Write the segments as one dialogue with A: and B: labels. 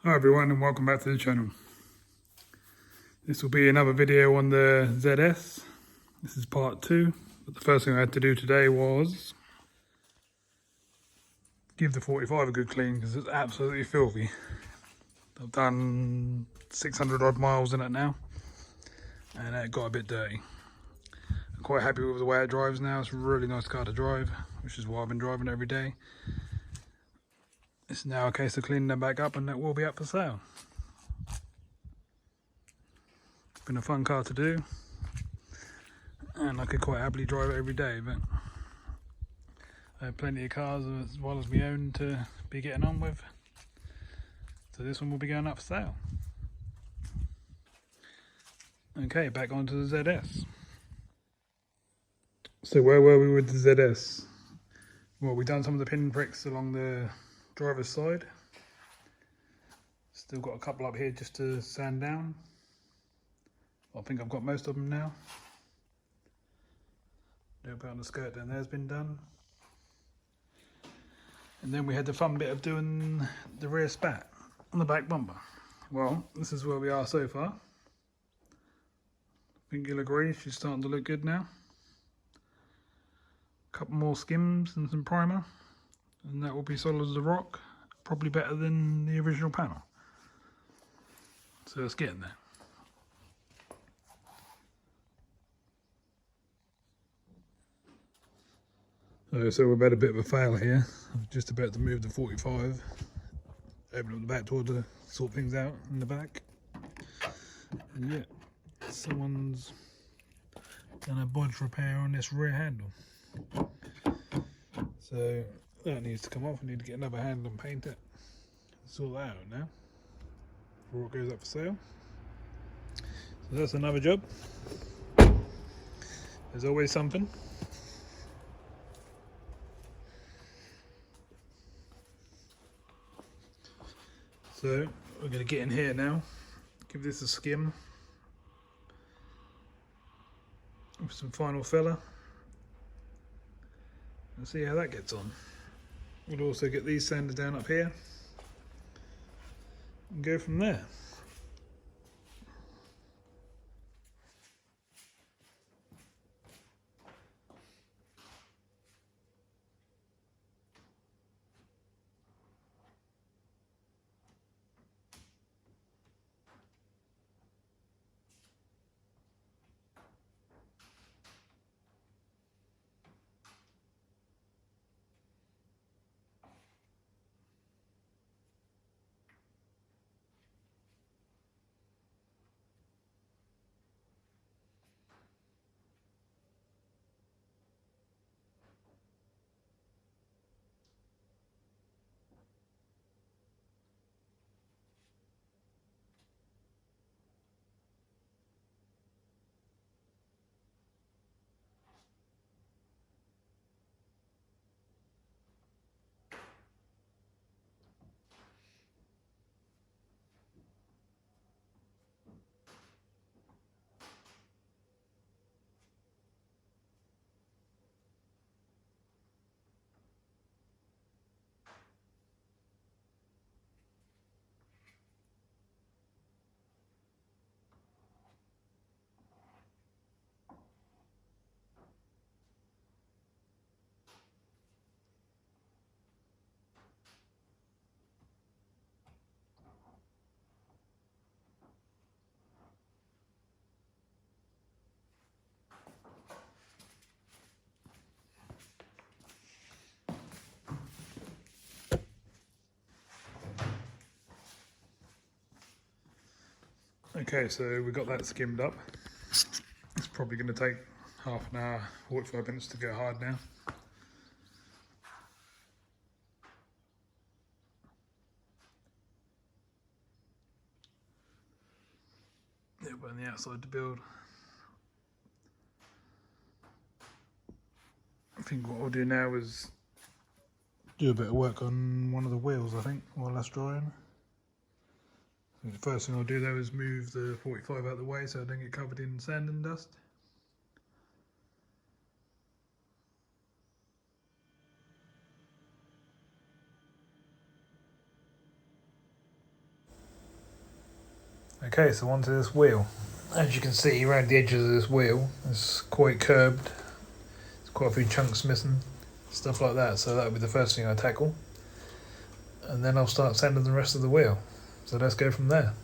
A: Hi everyone and welcome back to the channel. This will be another video on the ZS. This is part 2, but the first thing I had to do today was give the 45 a good clean because it's absolutely filthy. I've done 600 odd miles in it now and it got a bit dirty. I'm quite happy with the way it drives now. It's a really nice car to drive, which is why I've been driving it every day. It's now a case of cleaning them back up and that will be up for sale. It's been a fun car to do and I could quite happily drive it every day, but I have plenty of cars as well as my own to be getting on with, so this one will be going up for sale. Okay, back onto the ZS. So where were we with the ZS? Well, we've done some of the pin pricks along the driver's side. Still got a couple up here just to sand down. I think I've got most of them now. A little bit on the skirt down there's been done. And then we had the fun bit of doing the rear spat on the back bumper. Well, this is where we are so far. I think you'll agree, she's starting to look good now. A couple more skims and some primer, and that will be solid as a rock. Probably better than the original panel. So it's getting there. So we've had a bit of a fail here. I'm just about to move the 45, open up the back door to sort things out in the back. And yeah, someone's done a bodge repair on this rear handle. So that needs to come off. I need to get another handle and paint it. Sort that out now before it goes up for sale. So that's another job. There's always something. So we're going to get in here now, give this a skim with some final filler and see how that gets on. We'll also get these sanded down up here and go from there. Okay, so we got that skimmed up. It's probably going to take half an hour, 45 minutes to go hard now. Yeah, but on the outside to build. I think what I'll do now is do a bit of work on one of the wheels, I think, while that's drying. So the first thing I'll do though is move the 45 out of the way so I don't get covered in sand and dust. Okay, so onto this wheel. As you can see around the edges of this wheel, it's quite curved. There's quite a few chunks missing, stuff like that. So that'll be the first thing I tackle. And then I'll start sanding the rest of the wheel. So let's go from there.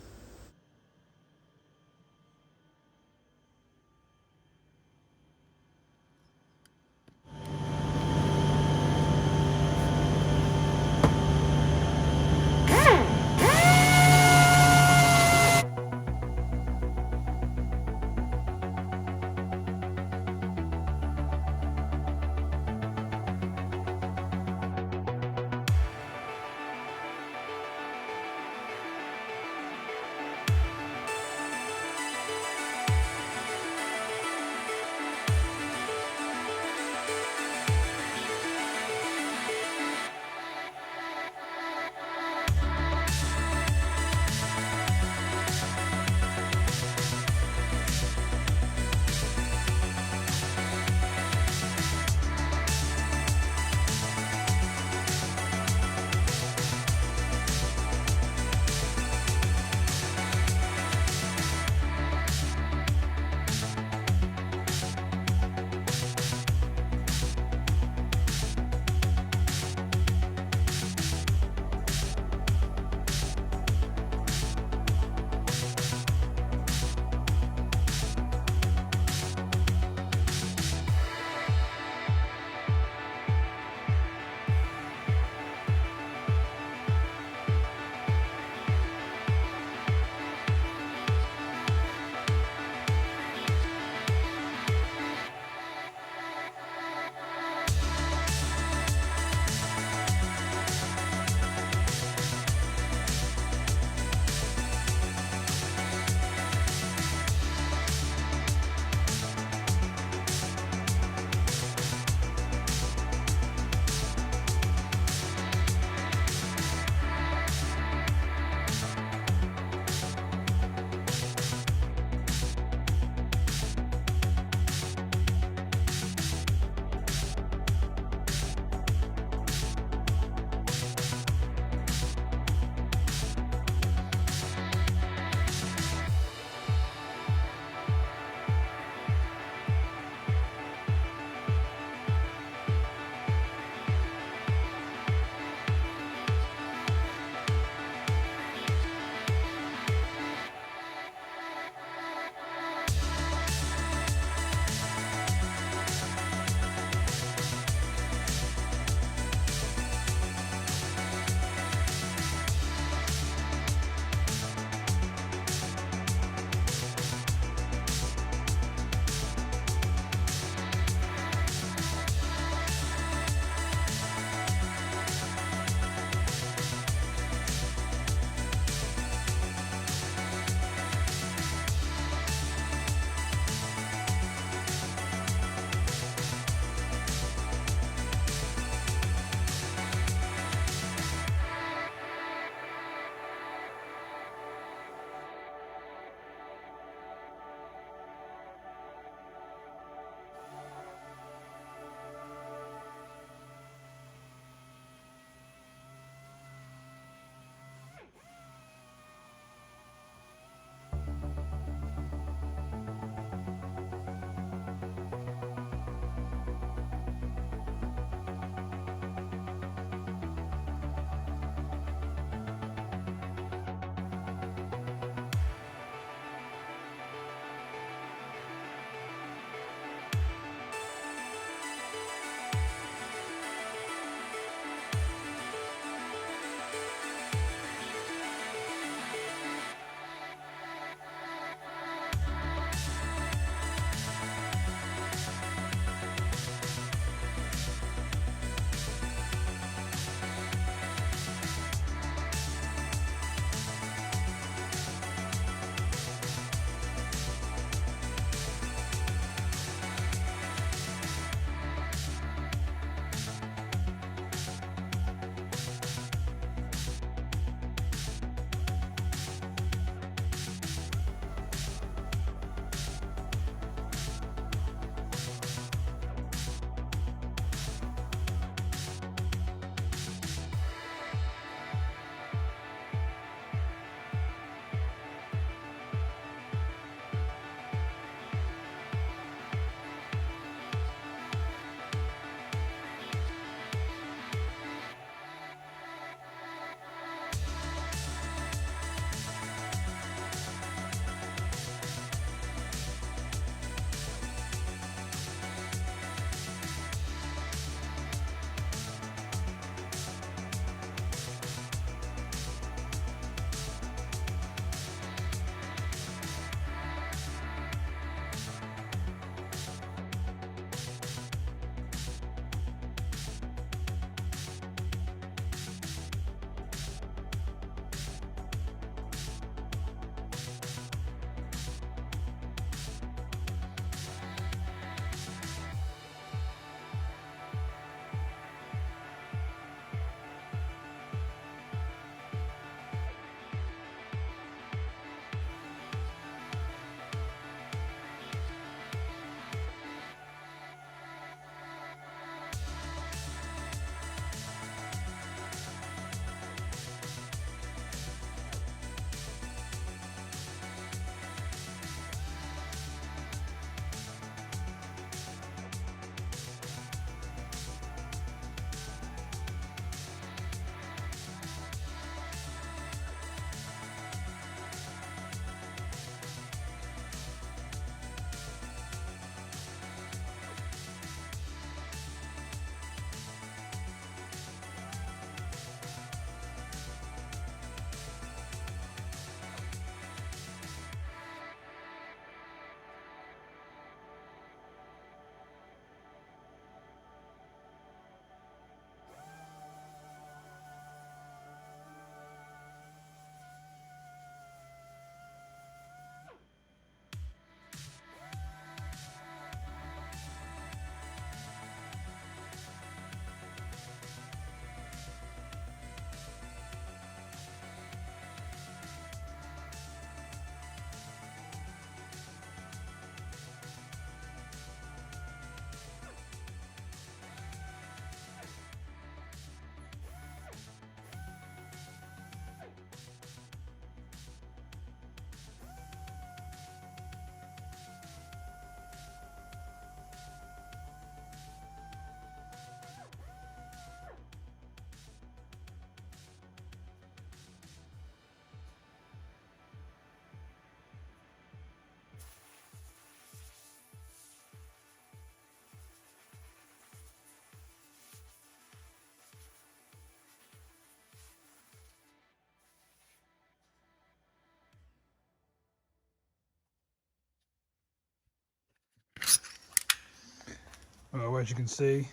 A: Well, as you can see,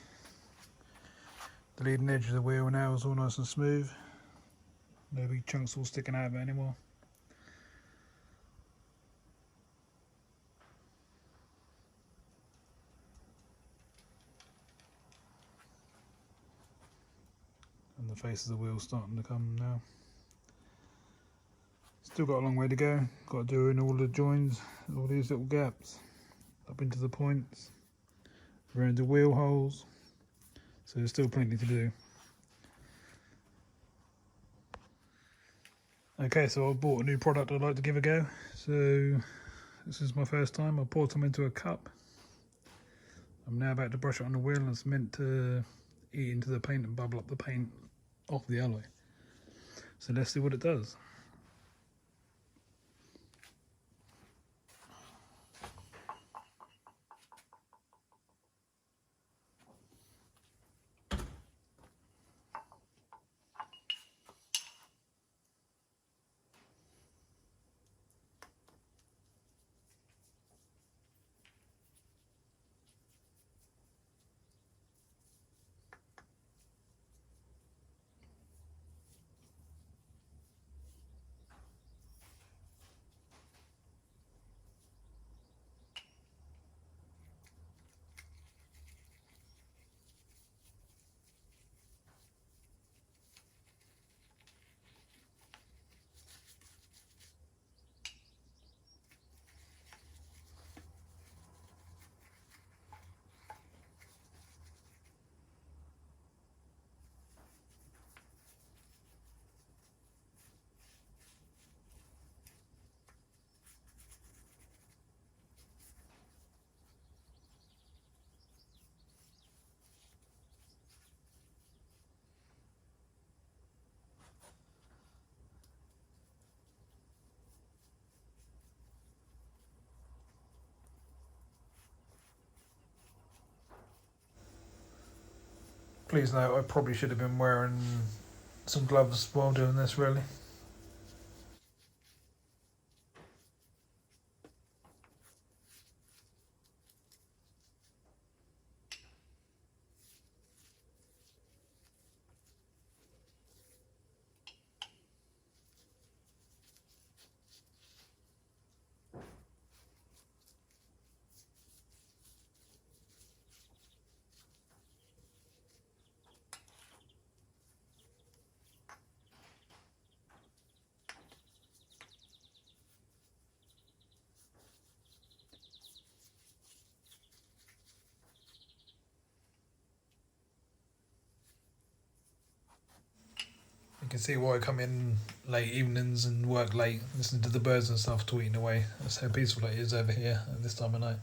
A: the leading edge of the wheel now is all nice and smooth. No big chunks all sticking out of it anymore. And the face of the wheel starting to come now. Still got a long way to go. Got to do in all the joins, all these little gaps, up into the points, around the wheel holes. So there's still plenty to do. Okay, so I bought a new product I'd like to give a go. So this is my first time. I poured some into a cup. I'm now about to brush it on the wheel, and it's meant to eat into the paint and bubble up the paint off the alloy. So let's see what it does. Please note, I probably should have been wearing some gloves while doing this, really. You can see why I come in late evenings and work late, listening to the birds and stuff tweeting away. That's how peaceful it is over here at this time of night.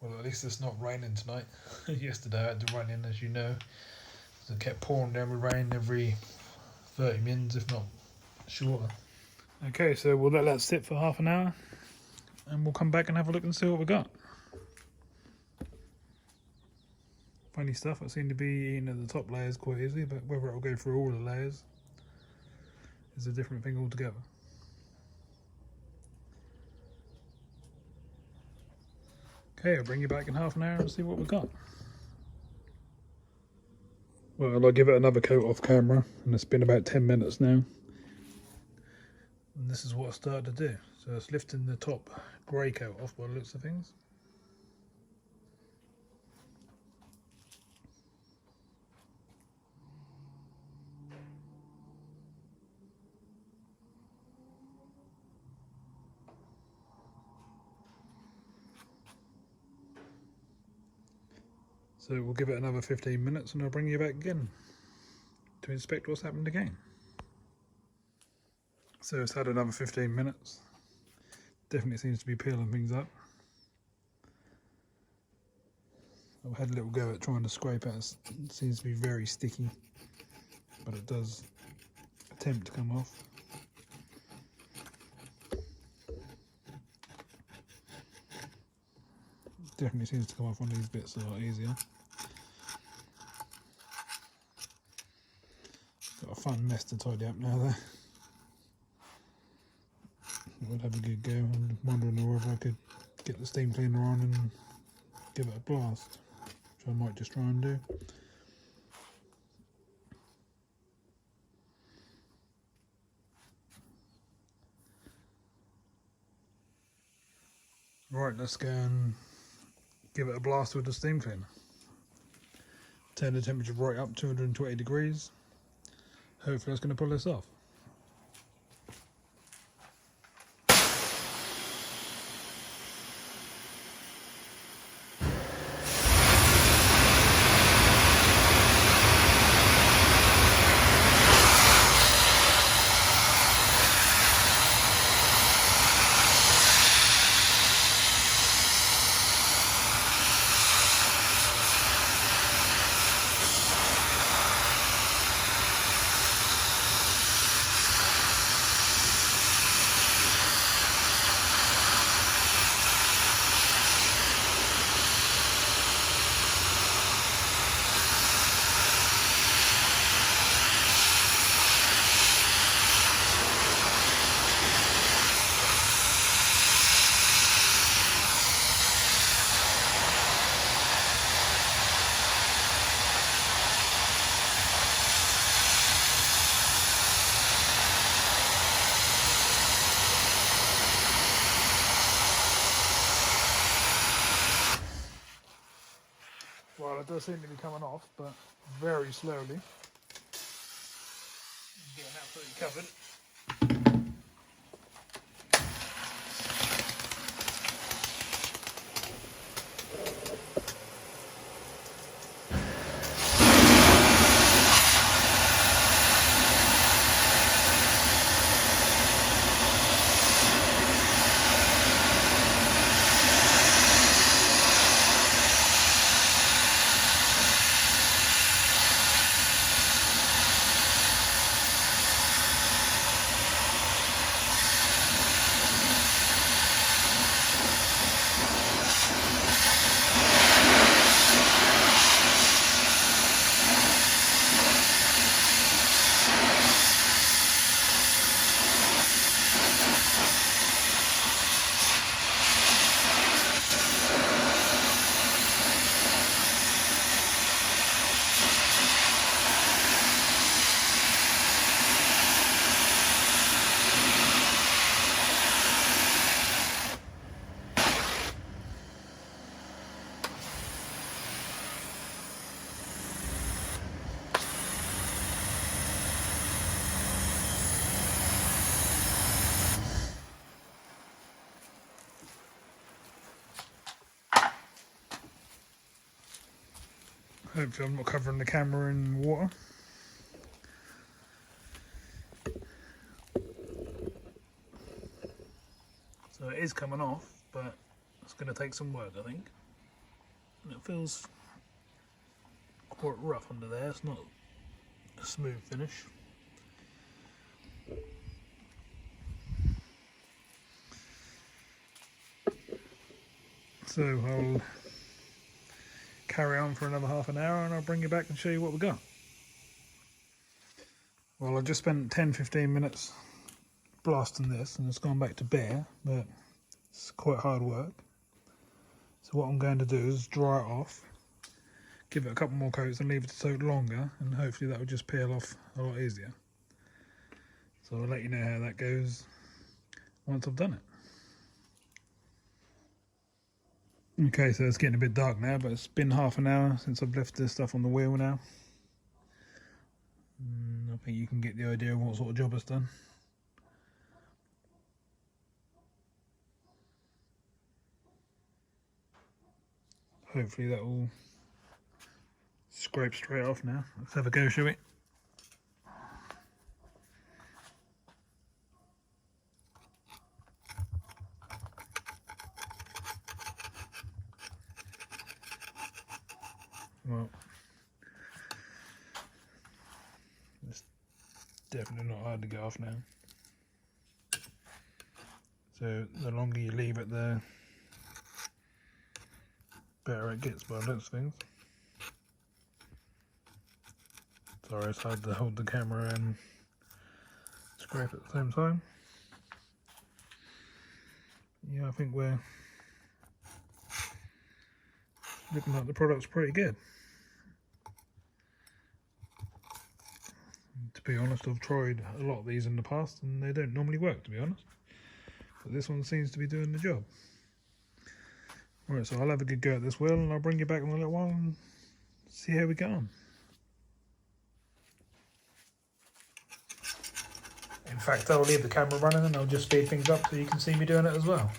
A: Well, at least it's not raining tonight. Yesterday I had to run in, as you know. So it kept pouring down with rain every 30 minutes, if not shorter. Okay, so we'll let that sit for half an hour, and we'll come back and have a look and see what we got. Funny stuff, I seem to be eating at the top layers quite easily, but whether it'll go through all the layers is a different thing altogether. Okay, I'll bring you back in half an hour and see what we've got. Well, I'll give it another coat off camera, and it's been about 10 minutes now. And this is what I started to do. So it's lifting the top grey coat off by the looks of things. So we'll give it another 15 minutes and I'll bring you back again to inspect what's happened again. So it's had another 15 minutes. Definitely seems to be peeling things up. I've had a little go at trying to scrape out. It seems to be very sticky, but it does attempt to come off. Definitely seems to come off on these bits a lot easier. Got a fun mess to tidy up now there. We'll have a good go. I'm wondering whether I could get the steam cleaner on and give it a blast, which I might just try and do. Right, let's go and give it a blast with the steam cleaner. Turn the temperature right up, 220 degrees. Hopefully that's going to pull this off. Well, it does seem to be coming off, but very slowly. I'm getting absolutely covered. Hopefully I'm not covering the camera in water. So it is coming off, but it's going to take some work, I think. And it feels quite rough under there. It's not a smooth finish. So I'll carry on for another half an hour and I'll bring you back and show you what we got. Well, I just spent 10-15 minutes blasting this and it's gone back to bare, but it's quite hard work. So what I'm going to do is dry it off, give it a couple more coats and leave it to soak longer, and hopefully that will just peel off a lot easier. So I'll let you know how that goes once I've done it. Okay, so it's getting a bit dark now, but it's been half an hour since I've left this stuff on the wheel now. I think you can get the idea of what sort of job it's done. Hopefully that will scrape straight off now. Let's have a go, shall we? Well, it's definitely not hard to get off now. So the longer you leave it there, better it gets by the looks of things. Sorry, it's hard to hold the camera and scrape at the same time. Yeah, I think we're looking like the product's pretty good. To be honest, I've tried a lot of these in the past and they don't normally work, to be honest. But this one seems to be doing the job. Right, so I'll have a good go at this wheel and I'll bring you back in a little while and see how we get on. In fact, I'll leave the camera running and I'll just speed things up so you can see me doing it as well.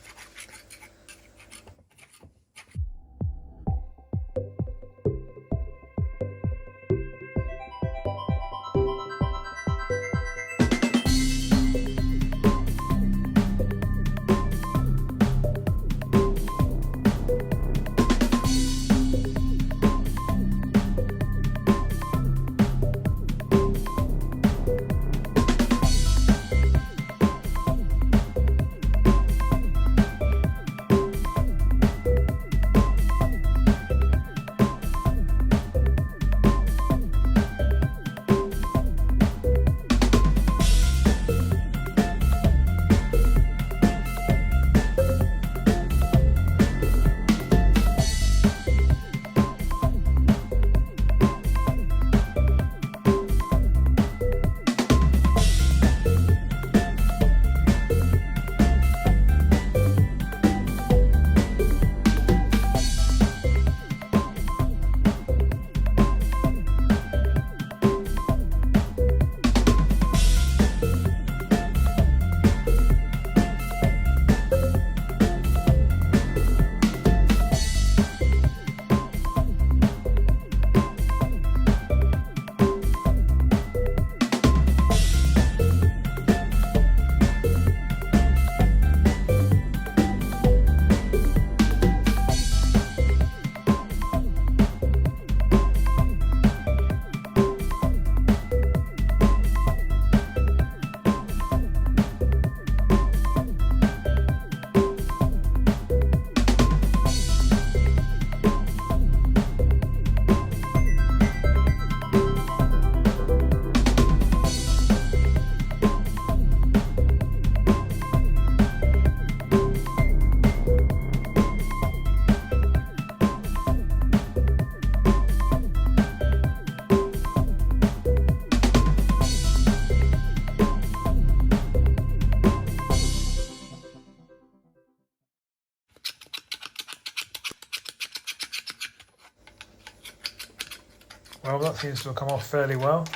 A: Well, that seems to have come off fairly well.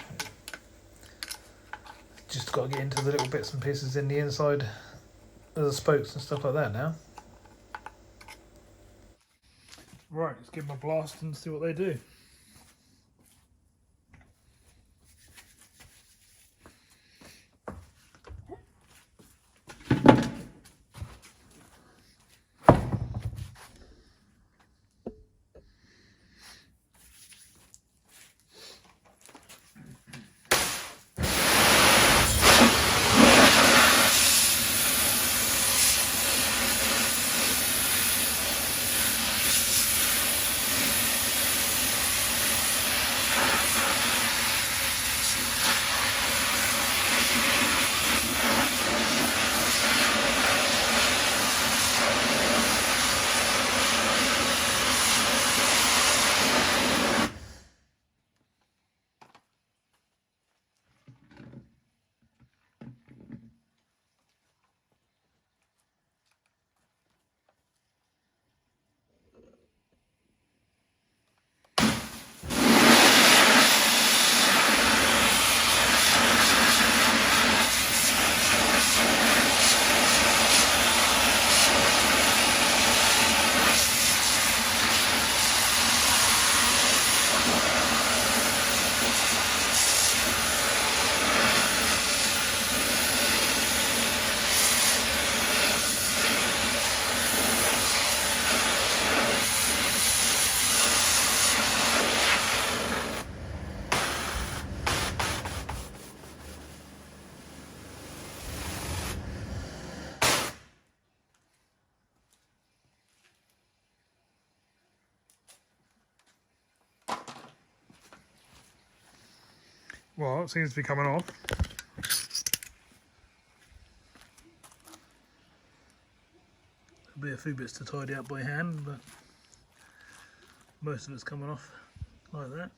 A: Just got to get into the little bits and pieces in the inside of the spokes and stuff like that now. Right, let's give them a blast and see what they do. Well, it seems to be coming off. There'll be a few bits to tidy up by hand, but most of it's coming off like that.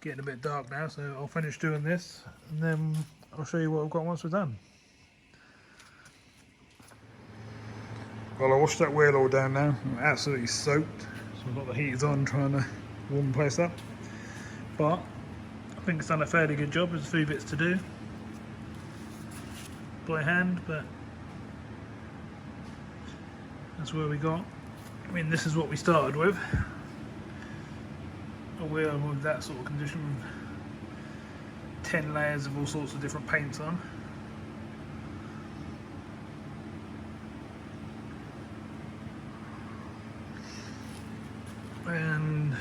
A: Getting a bit dark now, so I'll finish doing this and then I'll show you what I've got once we're done. Well, I washed that wheel all down now. I'm absolutely soaked, so I've got the heaters on trying to warm the place up. But I think it's done a fairly good job. There's a few bits to do by hand, but that's where we got. I mean, this is what we started with. A wheel with that sort of condition, 10 layers of all sorts of different paints on. And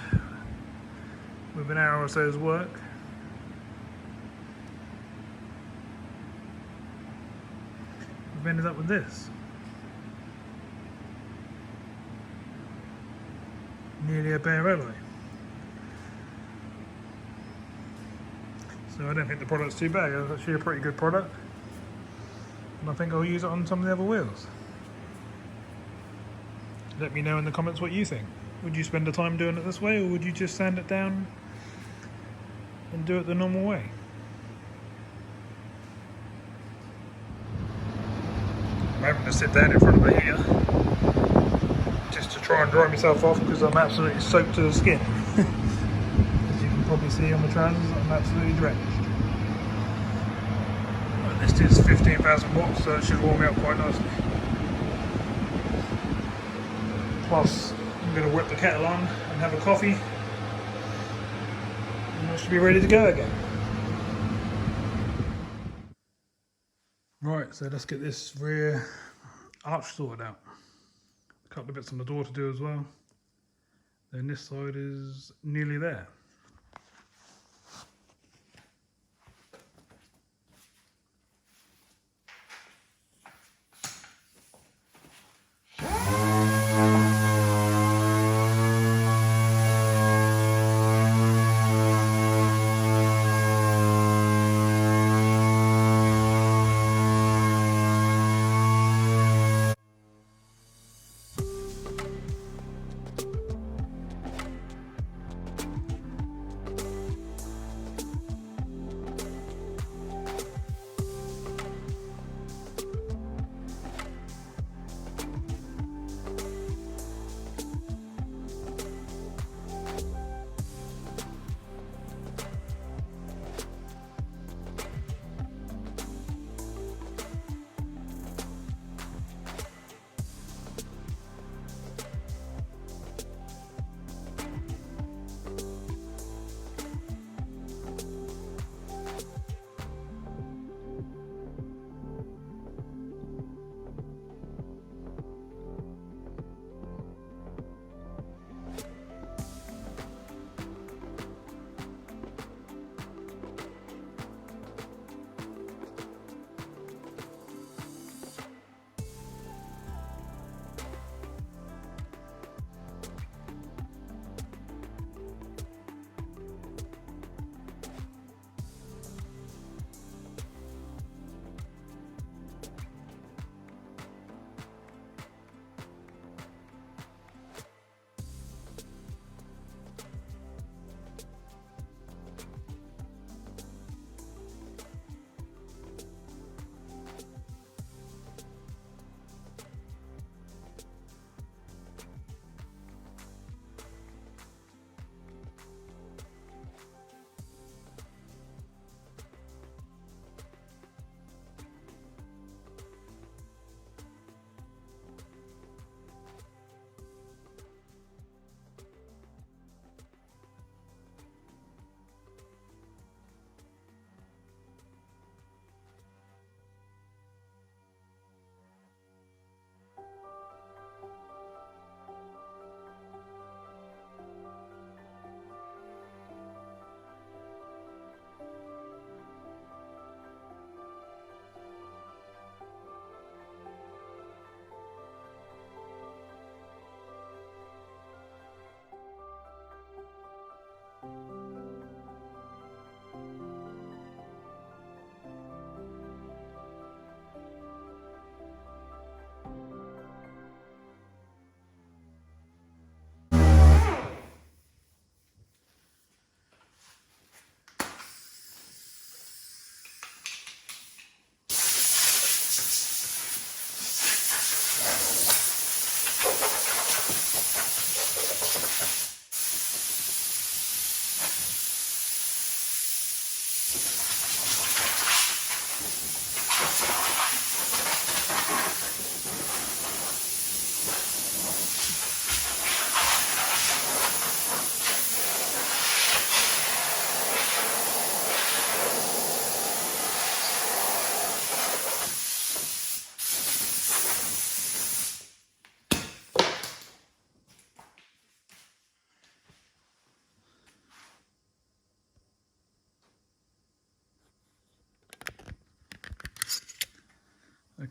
A: with an hour or so's work, we've ended up with this. Nearly a bare alloy. So I don't think the product's too bad. It's actually a pretty good product. And I think I'll use it on some of the other wheels. Let me know in the comments what you think. Would you spend the time doing it this way, or would you just sand it down and do it the normal way? I'm having to sit down in front of the heater just to try and dry myself off because I'm absolutely soaked to the skin. As you can probably see on the trousers, I'm absolutely drenched. This is 15,000 watts, so it should warm me up quite nicely. Plus, I'm going to whip the kettle on and have a coffee, and I should be ready to go again. Right, so let's get this rear arch sorted out. A couple of bits on the door to do as well. Then this side is nearly there.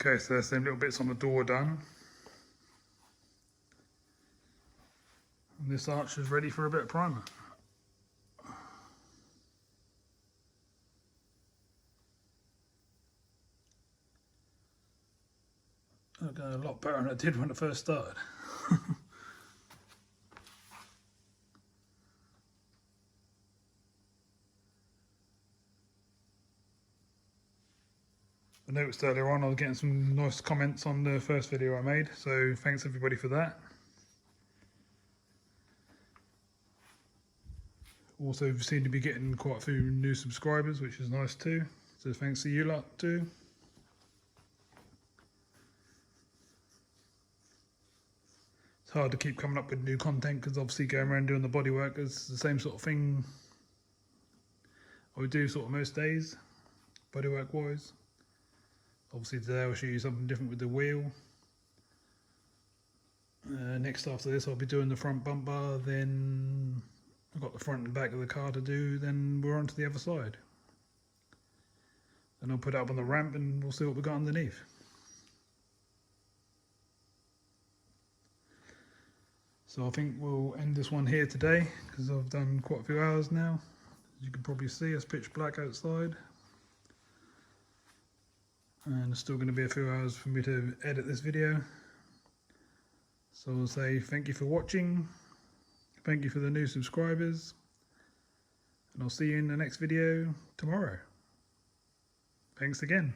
A: Okay, so there's them little bits on the door done. And this arch is ready for a bit of primer. It's going a lot better than it did when it first started. I noticed earlier on I was getting some nice comments on the first video I made, so thanks everybody for that. Also seem to be getting quite a few new subscribers, which is nice too, so thanks to you lot too. It's hard to keep coming up with new content because obviously going around doing the bodywork is the same sort of thing I would do sort of most days, bodywork wise. Obviously today I'll show you something different with the wheel. Next after this I'll be doing the front bumper, then I've got the front and back of the car to do, then we're on to the other side. Then I'll put it up on the ramp and we'll see what we've got underneath. So I think we'll end this one here today because I've done quite a few hours now. As you can probably see, it's pitch black outside. And it's still going to be a few hours for me to edit this video. So I'll say thank you for watching, thank you for the new subscribers, and I'll see you in the next video tomorrow. Thanks again.